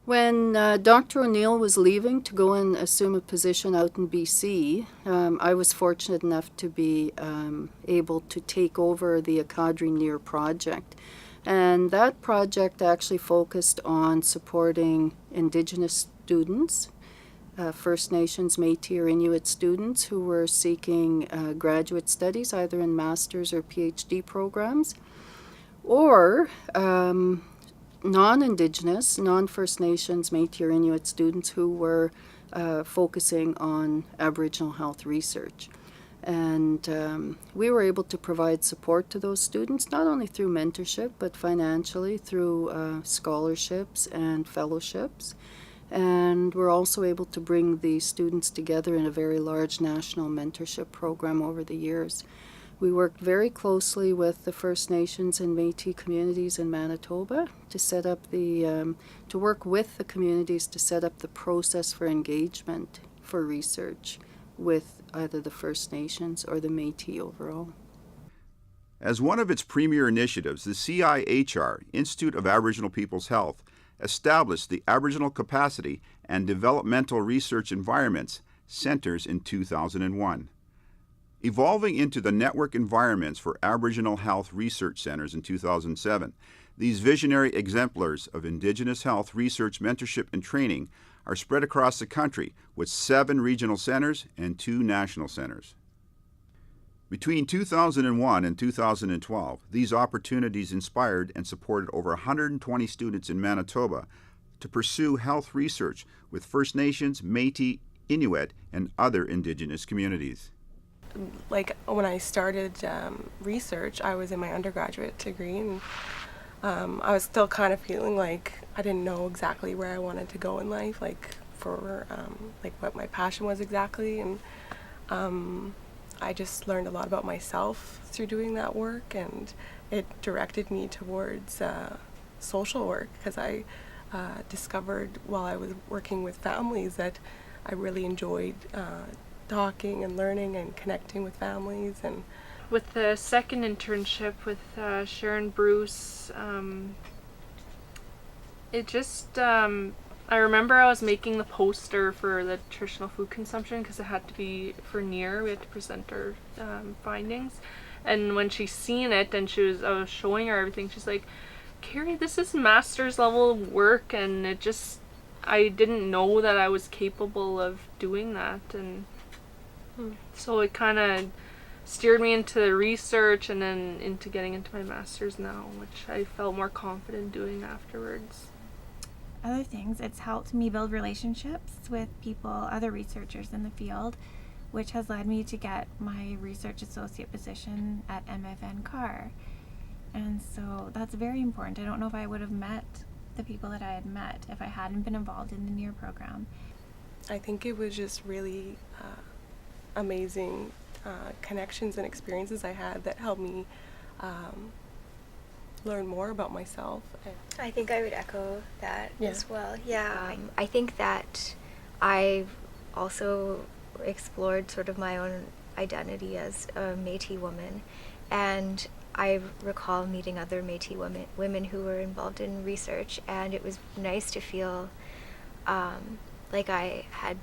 When Dr. O'Neill was leaving to go and assume a position out in BC, I was fortunate enough to be able to take over the Akadri Near project. And that project actually focused on supporting Indigenous students, First Nations, Metis, or Inuit students who were seeking graduate studies, either in master's or PhD programs, or non-Indigenous, non-First Nations, Métis or Inuit students who were focusing on Aboriginal health research. And we were able to provide support to those students, not only through mentorship, but financially through scholarships and fellowships. And we're also able to bring the students together in a very large national mentorship program over the years. We worked very closely with the First Nations and Métis communities in Manitoba to set up to work with the communities to set up the process for engagement for research with either the First Nations or the Métis overall. As one of its premier initiatives, the CIHR, Institute of Aboriginal People's Health, established the Aboriginal Capacity and Developmental Research Environments Centers in 2001. Evolving into the network environments for Aboriginal Health Research Centers in 2007, these visionary exemplars of Indigenous health research mentorship and training are spread across the country with 7 regional centers and 2 national centers. Between 2001 and 2012, these opportunities inspired and supported over 120 students in Manitoba to pursue health research with First Nations, Métis, Inuit, and other Indigenous communities. Like when I started research, I was in my undergraduate degree, and I was still kind of feeling like I didn't know exactly where I wanted to go in life, like for like what my passion was exactly, and I just learned a lot about myself through doing that work, and it directed me towards social work, because I discovered while I was working with families that I really enjoyed talking and learning and connecting with families. And with the second internship with Sharon Bruce, it just I remember I was making the poster for the nutritional food consumption because it had to be for NEAR. We had to present our findings, and when she seen it and I was showing her everything, she's like, "Carrie, this is master's level work," and I didn't know that I was capable of doing that, and so it kind of steered me into the research and then into getting into my master's now, which I felt more confident doing afterwards. Other things, it's helped me build relationships with people, other researchers in the field, which has led me to get my research associate position at MFN CAR. And so that's very important. I don't know if I would have met the people that I had met if I hadn't been involved in the NEAR program. I think it was just really amazing connections and experiences I had that helped me learn more about myself. I think I would echo that as well. Yeah. I think that I've also explored sort of my own identity as a Métis woman, and I recall meeting other Métis women who were involved in research, and it was nice to feel like I had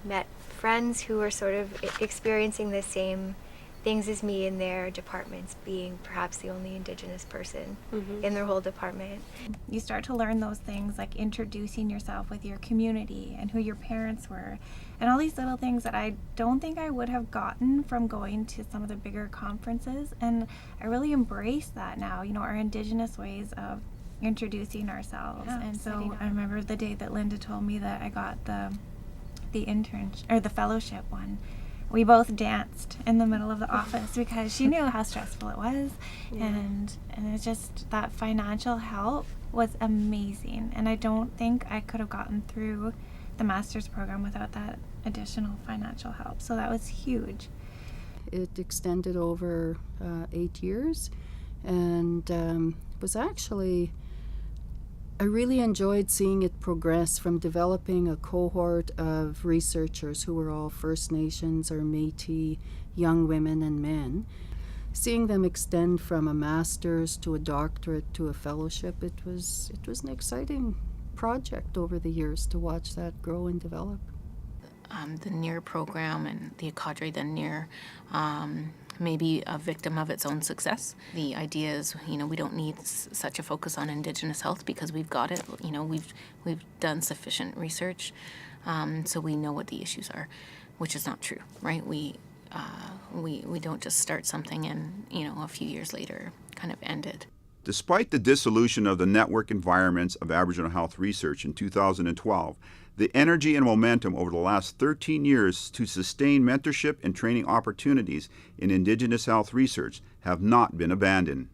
met friends who were sort of experiencing the same things as me in their departments, being perhaps the only Indigenous person in their whole department. You start to learn those things like introducing yourself with your community and who your parents were, and all these little things that I don't think I would have gotten from going to some of the bigger conferences. And I really embrace that now, our Indigenous ways of introducing ourselves. Yeah, and so I remember the day that Linda told me that I got the intern or the fellowship one. We both danced in the middle of the office because she knew how stressful it was. Yeah. And it's just that financial help was amazing. And I don't think I could have gotten through the master's program without that additional financial help. So that was huge. It extended over 8 years, and was actually, I really enjoyed seeing it progress from developing a cohort of researchers who were all First Nations or Métis young women and men seeing them extend from a master's to a doctorate to a fellowship, it was an exciting project over the years to watch that grow and develop. The NEAR program and the cadre, the NEAR, may be a victim of its own success. The idea is, we don't need such a focus on Indigenous health because we've got it. We've done sufficient research, so we know what the issues are, which is not true, right? We don't just start something and a few years later kind of end it. Despite the dissolution of the network environments of Aboriginal health research in 2012, the energy and momentum over the last 13 years to sustain mentorship and training opportunities in Indigenous health research have not been abandoned.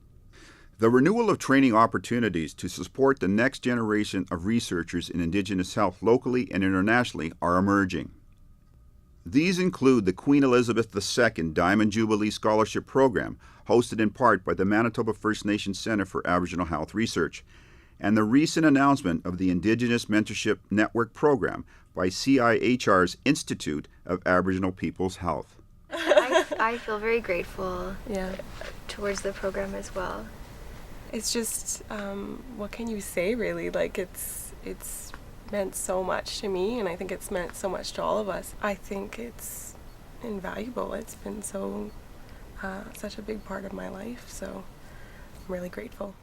The renewal of training opportunities to support the next generation of researchers in Indigenous health locally and internationally are emerging. These include the Queen Elizabeth II Diamond Jubilee Scholarship Program, hosted in part by the Manitoba First Nations Centre for Aboriginal Health Research, and the recent announcement of the Indigenous Mentorship Network Program by CIHR's Institute of Aboriginal People's Health. I feel very grateful towards the program as well. It's just, what can you say really? Like it's meant so much to me, and I think it's meant so much to all of us. I think it's invaluable. It's been so such a big part of my life, so I'm really grateful.